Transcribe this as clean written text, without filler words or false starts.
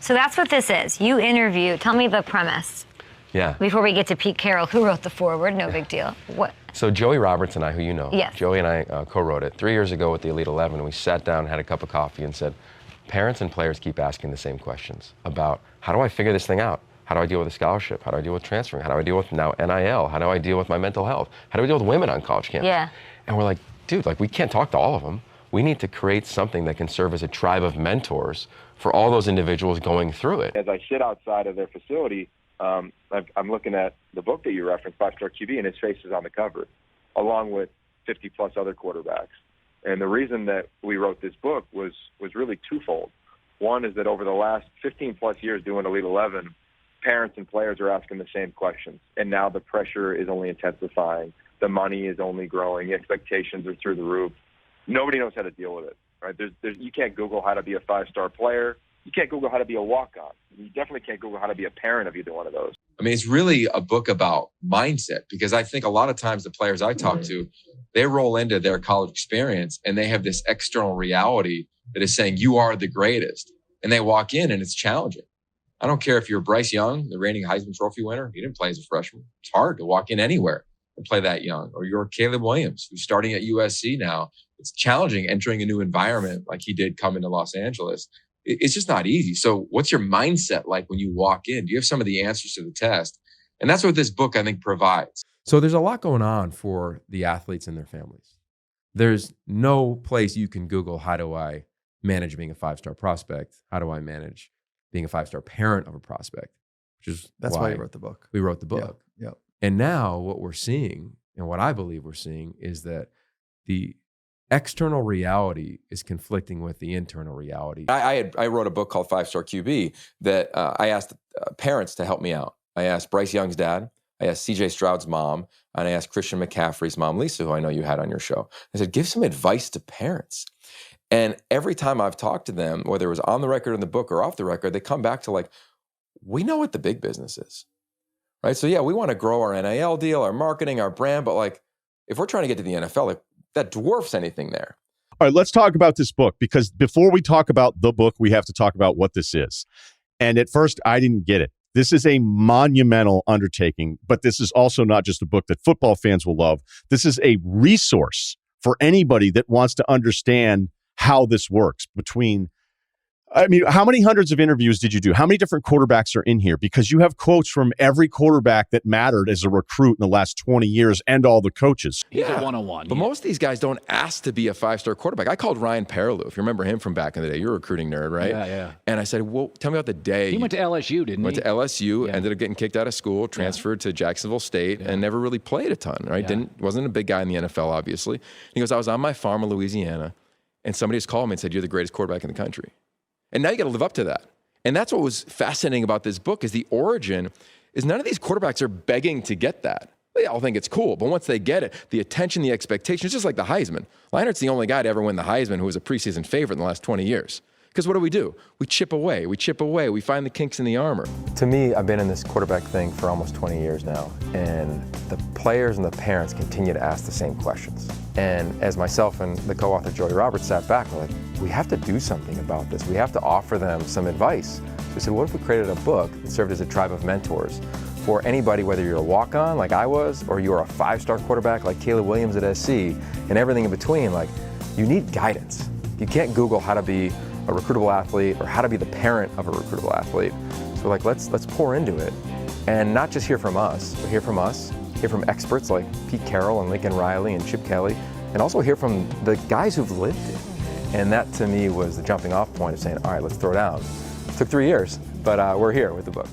So that's what this is. You interview. Tell me the premise. Yeah. Before we get to Pete Carroll, who wrote the foreword, no big deal. What? So Joey Roberts and I, who you know, yes. Joey and I co-wrote it 3 years ago with the Elite 11. We sat down, had a cup of coffee, and said, parents and players keep asking the same questions about how do I figure this thing out? How do I deal with a scholarship? How do I deal with transferring? How do I deal with now NIL? How do I deal with my mental health? How do I deal with women on college campus? Yeah. And we're like, dude, like we can't talk to all of them. We need to create something that can serve as a tribe of mentors for all those individuals going through it. As I sit outside of their facility, I'm looking at the book that you referenced, 5-Star QB, and his face is on the cover, along with 50-plus other quarterbacks. And the reason that we wrote this book was really twofold. One is that over the last 15-plus years doing Elite 11, parents and players are asking the same questions, and now the pressure is only intensifying. The money is only growing. The expectations are through the roof. Nobody knows how to deal with it. Right? You can't Google how to be a 5-star player. You can't Google how to be a walk-on. You definitely can't Google how to be a parent of either one of those. I mean, it's really a book about mindset, because I think a lot of times the players I talk to, they roll into their college experience and they have this external reality that is saying you are the greatest. And they walk in and it's challenging. I don't care if you're Bryce Young, the reigning Heisman Trophy winner. He didn't play as a freshman. It's hard to walk in anywhere and play that young. Or you're Caleb Williams, who's starting at USC now. It's challenging entering a new environment like he did come into Los Angeles. It's just not easy. So what's your mindset like when you walk in? Do you have some of the answers to the test? And that's what this book, I think, provides. So there's a lot going on for the athletes and their families. There's no place you can Google, how do I manage being a 5-star prospect? How do I manage being a 5-star parent of a prospect? That's why you wrote the book. We wrote the book. Yeah. And now what we're seeing, and what I believe we're seeing, is that the external reality is conflicting with the internal reality. I wrote a book called 5-Star QB that I asked parents to help me out. I asked Bryce Young's dad, I asked CJ Stroud's mom, and I asked Christian McCaffrey's mom, Lisa, who I know you had on your show. I said, give some advice to parents. And every time I've talked to them, whether it was on the record in the book or off the record, they come back to like, we know what the big business is, right? So yeah, we want to grow our NIL deal, our marketing, our brand, but like, if we're trying to get to the NFL, like, that dwarfs anything there. All right, let's talk about this book, because before we talk about the book, we have to talk about what this is. And at first, I didn't get it. This is a monumental undertaking, but this is also not just a book that football fans will love. This is a resource for anybody that wants to understand how this works between, I mean, how many hundreds of interviews did you do? How many different quarterbacks are in here? Because you have quotes from every quarterback that mattered as a recruit in the last 20 years and all the coaches. He's a one-on-one. But most of these guys don't ask to be a 5-star quarterback. I called Ryan Perrilloux, if you remember him from back in the day. You're a recruiting nerd, right? Yeah. And I said, well, tell me about the day. He went to LSU, didn't he? Went to LSU, ended up getting kicked out of school, transferred to Jacksonville State, and never really played a ton, right? Wasn't a big guy in the NFL, obviously. He goes, I was on my farm in Louisiana, and somebody just called me and said, you're the greatest quarterback in the country. And now you got to live up to that. And that's what was fascinating about this book, is the origin is none of these quarterbacks are begging to get that. They all think it's cool, but once they get it, the attention, the expectation, it's just like the Heisman. Leinert's the only guy to ever win the Heisman who was a preseason favorite in the last 20 years. Because what do? We chip away, we find the kinks in the armor. To me, I've been in this quarterback thing for almost 20 years now, and the players and the parents continue to ask the same questions. And as myself and the co-author Joey Roberts sat back, we're like, we have to do something about this. We have to offer them some advice. So we said, what if we created a book that served as a tribe of mentors for anybody, whether you're a walk-on like I was, or you're a 5-star quarterback like Caleb Williams at SC, and everything in between. Like, you need guidance. You can't Google how to be a recruitable athlete or how to be the parent of a recruitable athlete. So we're like, let's pour into it, and not just hear from us, but hear from experts like Pete Carroll and Lincoln Riley and Chip Kelly, and also hear from the guys who've lived it. And that to me was the jumping off point of saying, all right, let's throw down. It took 3 years, but we're here with the book.